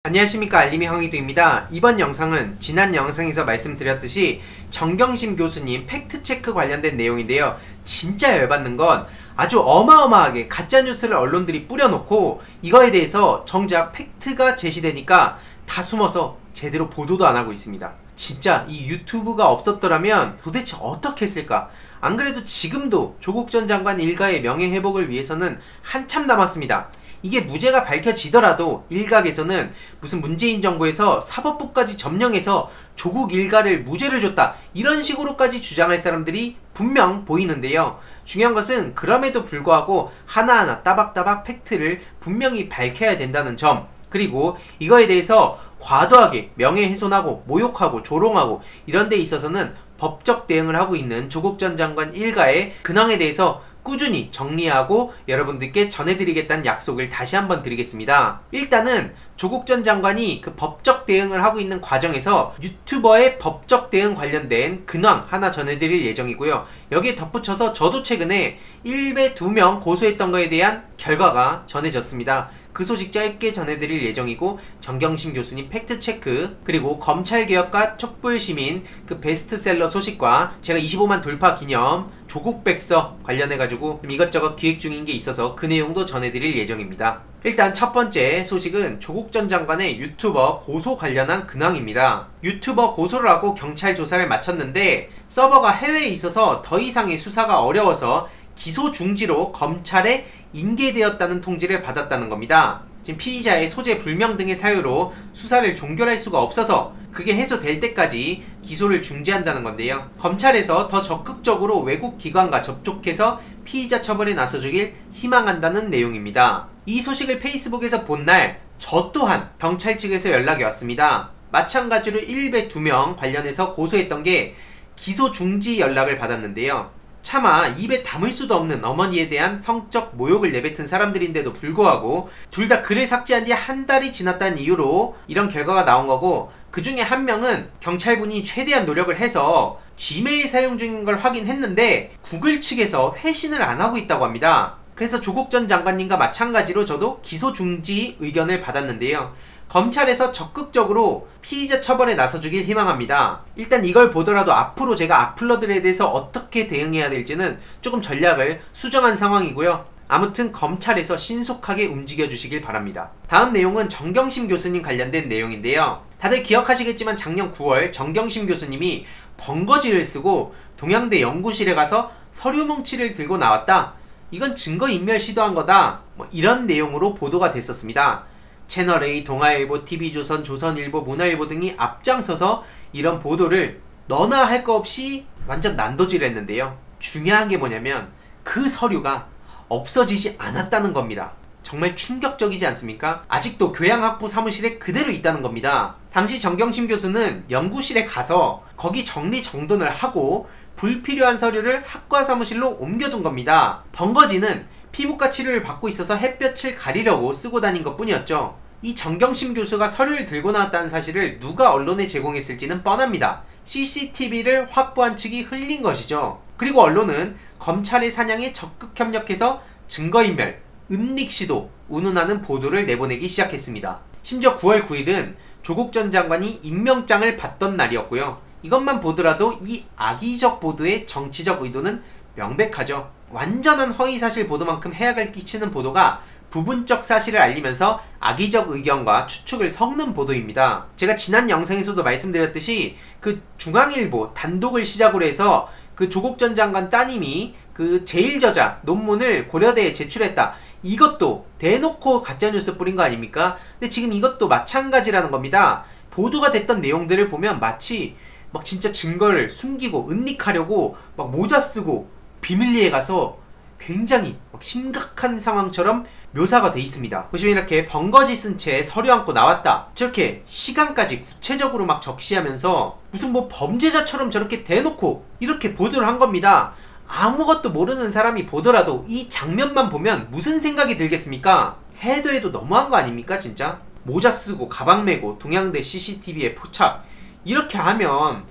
안녕하십니까, 알림이 황희두입니다. 이번 영상은 지난 영상에서 말씀드렸듯이 정경심 교수님 팩트체크 관련된 내용인데요. 진짜 열받는 건 아주 어마어마하게 가짜뉴스를 언론들이 뿌려놓고 이거에 대해서 정작 팩트가 제시되니까 다 숨어서 제대로 보도도 안 하고 있습니다. 진짜 이 유튜브가 없었더라면 도대체 어떻게 했을까? 안 그래도 지금도 조국 전 장관 일가의 명예회복을 위해서는 한참 남았습니다. 이게 무죄가 밝혀지더라도 일각에서는 무슨 문재인 정부에서 사법부까지 점령해서 조국 일가를 무죄를 줬다, 이런 식으로까지 주장할 사람들이 분명 보이는데요. 중요한 것은 그럼에도 불구하고 하나하나 따박따박 팩트를 분명히 밝혀야 된다는 점, 그리고 이거에 대해서 과도하게 명예훼손하고 모욕하고 조롱하고 이런 데 있어서는 법적 대응을 하고 있는 조국 전 장관 일가의 근황에 대해서 꾸준히 정리하고 여러분들께 전해드리겠다는 약속을 다시 한번 드리겠습니다. 일단은 조국 전 장관이 그 법적 대응을 하고 있는 과정에서 유튜버의 법적 대응 관련된 근황 하나 전해드릴 예정이고요. 여기에 덧붙여서 저도 최근에 1배 2명 고소했던 거에 대한 결과가 전해졌습니다. 그 소식 짧게 전해드릴 예정이고, 정경심 교수님 팩트체크, 그리고 검찰개혁과 촛불시민 그 베스트셀러 소식과 제가 25만 돌파 기념 조국백서 관련해가지고 좀 이것저것 기획 중인 게 있어서 그 내용도 전해드릴 예정입니다. 일단 첫 번째 소식은 조국 전 장관의 유튜버 고소 관련한 근황입니다. 유튜버 고소를 하고 경찰 조사를 마쳤는데 서버가 해외에 있어서 더 이상의 수사가 어려워서 기소 중지로 검찰에 인계되었다는 통지를 받았다는 겁니다. 지금 피의자의 소재 불명 등의 사유로 수사를 종결할 수가 없어서 그게 해소될 때까지 기소를 중지한다는 건데요. 검찰에서 더 적극적으로 외국 기관과 접촉해서 피의자 처벌에 나서주길 희망한다는 내용입니다. 이 소식을 페이스북에서 본 날 저 또한 경찰 측에서 연락이 왔습니다. 마찬가지로 1배 2명 관련해서 고소했던 게 기소 중지 연락을 받았는데요. 차마 입에 담을 수도 없는 어머니에 대한 성적 모욕을 내뱉은 사람들인데도 불구하고 둘 다 글을 삭제한 뒤 한 달이 지났다는 이유로 이런 결과가 나온 거고, 그 중에 한 명은 경찰분이 최대한 노력을 해서 지메일 사용 중인 걸 확인했는데 구글 측에서 회신을 안 하고 있다고 합니다. 그래서 조국 전 장관님과 마찬가지로 저도 기소 중지 의견을 받았는데요. 검찰에서 적극적으로 피의자 처벌에 나서주길 희망합니다. 일단 이걸 보더라도 앞으로 제가 악플러들에 대해서 어떻게 대응해야 될지는 조금 전략을 수정한 상황이고요. 아무튼 검찰에서 신속하게 움직여 주시길 바랍니다. 다음 내용은 정경심 교수님 관련된 내용인데요. 다들 기억하시겠지만 작년 9월 정경심 교수님이 번거지를 쓰고 동양대 연구실에 가서 서류 뭉치를 들고 나왔다, 이건 증거인멸 시도한 거다, 이런 내용으로 보도가 됐었습니다. 채널A, 동아일보, TV조선, 조선일보, 문화일보 등이 앞장서서 이런 보도를 너나 할 거 없이 완전 난도질했는데요. 중요한 게 뭐냐면 그 서류가 없어지지 않았다는 겁니다. 정말 충격적이지 않습니까? 아직도 교양학부 사무실에 그대로 있다는 겁니다. 당시 정경심 교수는 연구실에 가서 거기 정리정돈을 하고 불필요한 서류를 학과 사무실로 옮겨둔 겁니다. 번거지는 피부과 치료를 받고 있어서 햇볕을 가리려고 쓰고 다닌 것 뿐이었죠. 이 정경심 교수가 서류를 들고 나왔다는 사실을 누가 언론에 제공했을지는 뻔합니다. CCTV를 확보한 측이 흘린 것이죠. 그리고 언론은 검찰의 사냥에 적극 협력해서 증거인멸, 은닉시도 운운하는 보도를 내보내기 시작했습니다. 심지어 9월 9일은 조국 전 장관이 임명장을 받던 날이었고요. 이것만 보더라도 이 악의적 보도의 정치적 의도는 명백하죠. 완전한 허위사실 보도만큼 해악을 끼치는 보도가 부분적 사실을 알리면서 악의적 의견과 추측을 섞는 보도입니다. 제가 지난 영상에서도 말씀드렸듯이 그 중앙일보 단독을 시작으로 해서 그 조국 전 장관 따님이 그 제1저자 논문을 고려대에 제출했다, 이것도 대놓고 가짜뉴스 뿌린 거 아닙니까? 근데 지금 이것도 마찬가지라는 겁니다. 보도가 됐던 내용들을 보면 마치 막 진짜 증거를 숨기고 은닉하려고 막 모자 쓰고 비밀리에 가서 굉장히 심각한 상황처럼 묘사가 돼 있습니다. 보시면 이렇게 번거지 쓴 채 서류 안고 나왔다, 저렇게 시간까지 구체적으로 막 적시하면서 무슨 뭐 범죄자처럼 저렇게 대놓고 이렇게 보도를 한 겁니다. 아무것도 모르는 사람이 보더라도 이 장면만 보면 무슨 생각이 들겠습니까? 해도 너무한 거 아닙니까 진짜? 모자 쓰고 가방 메고 동양대 CCTV에 포착, 이렇게 하면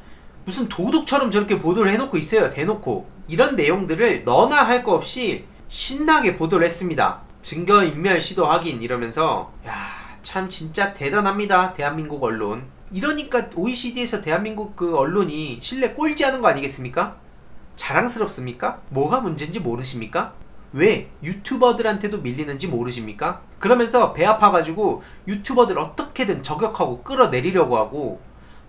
무슨 도둑처럼 저렇게 보도를 해놓고 있어요. 대놓고 이런 내용들을 너나 할 거 없이 신나게 보도를 했습니다. 증거인멸 시도 확인 이러면서, 야 참 진짜 대단합니다. 대한민국 언론. 이러니까 OECD에서 대한민국 그 언론이 신뢰 꼴찌하는 거 아니겠습니까? 자랑스럽습니까? 뭐가 문제인지 모르십니까? 왜 유튜버들한테도 밀리는지 모르십니까? 그러면서 배 아파가지고 유튜버들 어떻게든 저격하고 끌어내리려고 하고,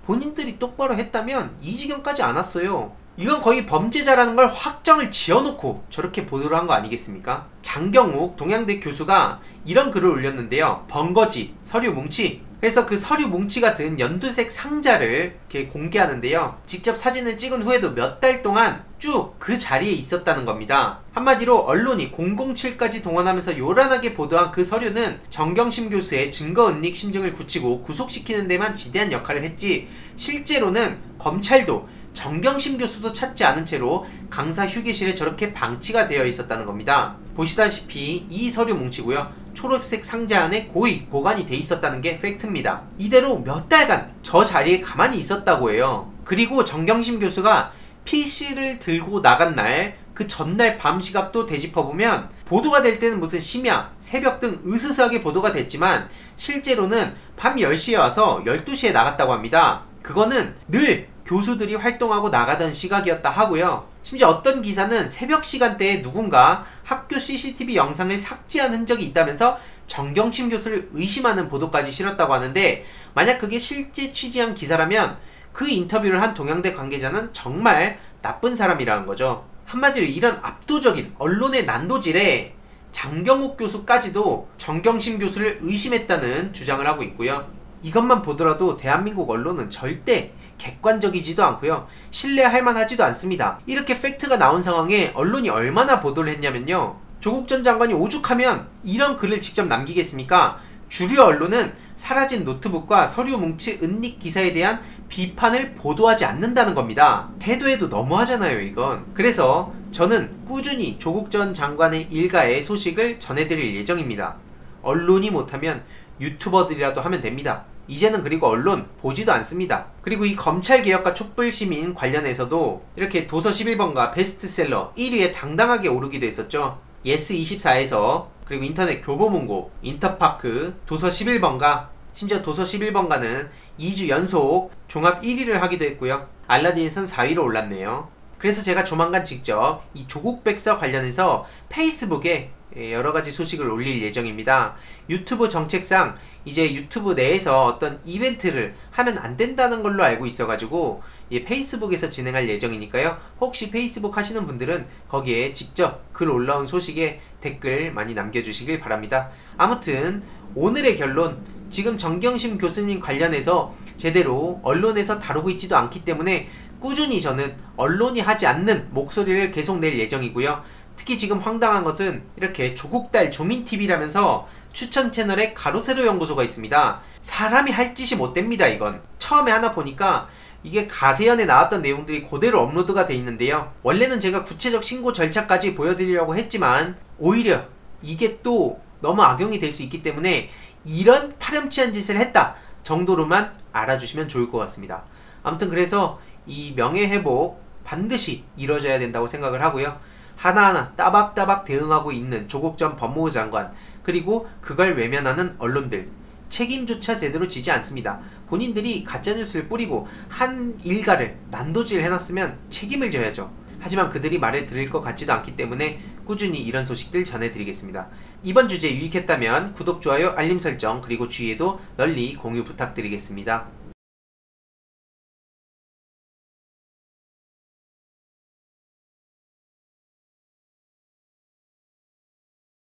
본인들이 똑바로 했다면 이 지경까지 안 왔어요. 이건 거의 범죄자라는 걸 확정을 지어놓고 저렇게 보도를 한 거 아니겠습니까? 장경욱 동양대 교수가 이런 글을 올렸는데요. 번거지, 서류 뭉치. 그래서 그 서류 뭉치가 든 연두색 상자를 이렇게 공개하는데요. 직접 사진을 찍은 후에도 몇 달 동안 쭉 그 자리에 있었다는 겁니다. 한마디로 언론이 007까지 동원하면서 요란하게 보도한 그 서류는 정경심 교수의 증거은닉 심증을 굳히고 구속시키는 데만 지대한 역할을 했지, 실제로는 검찰도 정경심 교수도 찾지 않은 채로 강사 휴게실에 저렇게 방치가 되어 있었다는 겁니다. 보시다시피 이 서류 뭉치고요. 초록색 상자 안에 고이 보관이 돼 있었다는 게 팩트입니다. 이대로 몇 달간 저 자리에 가만히 있었다고 해요. 그리고 정경심 교수가 PC를 들고 나간 날, 그 전날 밤 시각도 되짚어보면 보도가 될 때는 무슨 심야, 새벽 등 으스스하게 보도가 됐지만 실제로는 밤 10시에 와서 12시에 나갔다고 합니다. 그거는 늘 교수들이 활동하고 나가던 시각이었다 하고요. 심지어 어떤 기사는 새벽 시간대에 누군가 학교 CCTV 영상을 삭제한 흔적이 있다면서 정경심 교수를 의심하는 보도까지 실었다고 하는데, 만약 그게 실제 취재한 기사라면 그 인터뷰를 한 동양대 관계자는 정말 나쁜 사람이라는 거죠. 한마디로 이런 압도적인 언론의 난도질에 장경욱 교수까지도 정경심 교수를 의심했다는 주장을 하고 있고요. 이것만 보더라도 대한민국 언론은 절대 객관적이지도 않고요. 신뢰할 만하지도 않습니다. 이렇게 팩트가 나온 상황에 언론이 얼마나 보도를 했냐면요. 조국 전 장관이 오죽하면 이런 글을 직접 남기겠습니까? 주류 언론은 사라진 노트북과 서류 뭉치 은닉 기사에 대한 비판을 보도하지 않는다는 겁니다. 해도 너무하잖아요, 이건. 그래서 저는 꾸준히 조국 전 장관의 일가의 소식을 전해드릴 예정입니다. 언론이 못하면 유튜버들이라도 하면 됩니다. 이제는 그리고 언론 보지도 않습니다. 그리고 이 검찰개혁과 촛불시민 관련해서도 이렇게 도서 11번가 베스트셀러 1위에 당당하게 오르기도 했었죠. 예스24에서, 그리고 인터넷 교보문고, 인터파크, 도서 11번가, 심지어 도서 11번가는 2주 연속 종합 1위를 하기도 했고요. 알라딘에선 4위로 올랐네요. 그래서 제가 조만간 직접 이 조국 백서 관련해서 페이스북에 여러가지 소식을 올릴 예정입니다. 유튜브 정책상 이제 유튜브 내에서 어떤 이벤트를 하면 안 된다는 걸로 알고 있어가지고 페이스북에서 진행할 예정이니까요. 혹시 페이스북 하시는 분들은 거기에 직접 글 올라온 소식에 댓글 많이 남겨주시길 바랍니다. 아무튼 오늘의 결론, 지금 정경심 교수님 관련해서 제대로 언론에서 다루고 있지도 않기 때문에 꾸준히 저는 언론이 하지 않는 목소리를 계속 낼 예정이고요. 특히 지금 황당한 것은 이렇게 조국달 조민TV라면서 추천 채널에 가로세로 연구소가 있습니다. 사람이 할 짓이 못됩니다. 이건 처음에 하나 보니까 이게 가세연에 나왔던 내용들이 그대로 업로드가 돼 있는데요. 원래는 제가 구체적 신고 절차까지 보여드리려고 했지만 오히려 이게 또 너무 악용이 될 수 있기 때문에 이런 파렴치한 짓을 했다 정도로만 알아주시면 좋을 것 같습니다. 아무튼 그래서 이 명예회복 반드시 이루어져야 된다고 생각을 하고요. 하나하나 따박따박 대응하고 있는 조국 전 법무부 장관, 그리고 그걸 외면하는 언론들, 책임조차 제대로 지지 않습니다. 본인들이 가짜뉴스를 뿌리고 한 일가를 난도질 해놨으면 책임을 져야죠. 하지만 그들이 말을 들을 것 같지도 않기 때문에 꾸준히 이런 소식들 전해드리겠습니다. 이번 주제 유익했다면 구독, 좋아요, 알림 설정, 그리고 주위에도 널리 공유 부탁드리겠습니다.